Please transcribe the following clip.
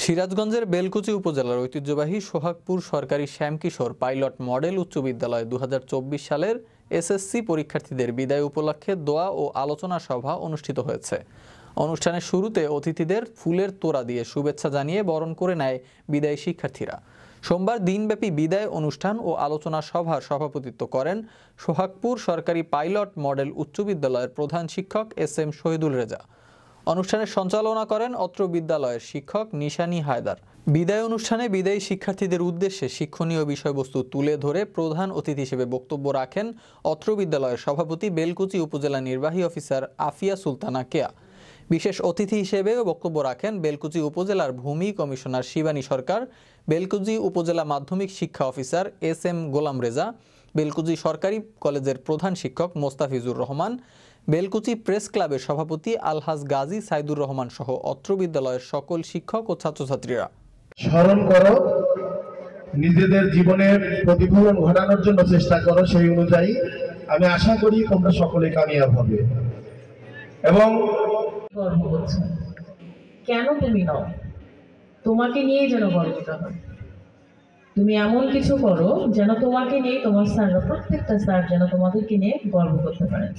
সিরাজগঞ্জের বেলকুচি উপজেলার ঐতিহ্যবাহী সোহাগপুর সরকারি শ্যামকিশোর পাইলট মডেল উচ্চ বিদ্যালয় ২০২৪ সালের এসএসসি পরীক্ষার্থীদের বিদায় উপলক্ষে দোয়া ও আলোচনা সভা অনুষ্ঠিত হয়েছে। অনুষ্ঠানের শুরুতে অতিথিদের ফুলের তোড়া দিয়ে শুভেচ্ছা জানিয়ে বরণ করে নেয় বিদায়ী শিক্ষার্থীরা। সোমবার দিনব্যাপী বিদায় অনুষ্ঠান ও আলোচনা সভার সভাপতিত্ব করেন সোহাগপুর সরকারি পাইলট মডেল উচ্চ বিদ্যালয়ের প্রধান শিক্ষক এস.এম. শহীদুল রেজা। অনুষ্ঠানের সঞ্চালনা করেন অত্র বিদ্যালয়ের শিক্ষক নিশানী হায়দার। বিদায় অনুষ্ঠানে বিদায়ী শিক্ষার্থীদের উদ্দেশ্যে শিক্ষণীয় বিষয়বস্তু তুলে ধরে প্রধান অতিথি হিসেবে বক্তব্য রাখেন অত্র বিদ্যালয়ের সভাপতি বেলকুচি উপজেলা নির্বাহী অফিসার আফিয়া সুলতানা কেয়া। বিশেষ অতিথি হিসেবেও বক্তব্য রাখেন বেলকুচি উপজেলার ভূমি কমিশনার শিবানী সরকার, বেলকুচি উপজেলা মাধ্যমিক শিক্ষা অফিসার এস.এম. গোলাম রেজা, বেলকুচি সরকারি কলেজের প্রধান শিক্ষক মোস্তাফিজুর রহমান, বেলকুচি প্রেস ক্লাবের সভাপতি আলহাজ গাজী সাইদুর রহমান সহ অত্র বিদ্যালয়ের সকল শিক্ষক ও ছাত্রছাত্রীরা। স্মরণ করো, নিজেদের জীবনের প্রতিফলন ঘটানোর জন্য চেষ্টা করো। সেই অনুযায়ী আমি আশা করি তোমরা সকলে কামিয়াব হবে। এবং গর্ব করছো কেন? তুমি নও, তোমাকে নিয়ে যেন গর্বিত হয়। তুমি এমন কিছু করো যেন তোমাকে নিয়ে তোমার স্যাররা, প্রত্যেকটা স্যার যেন তোমাদেরকে নিয়ে গর্ব করতে পারে।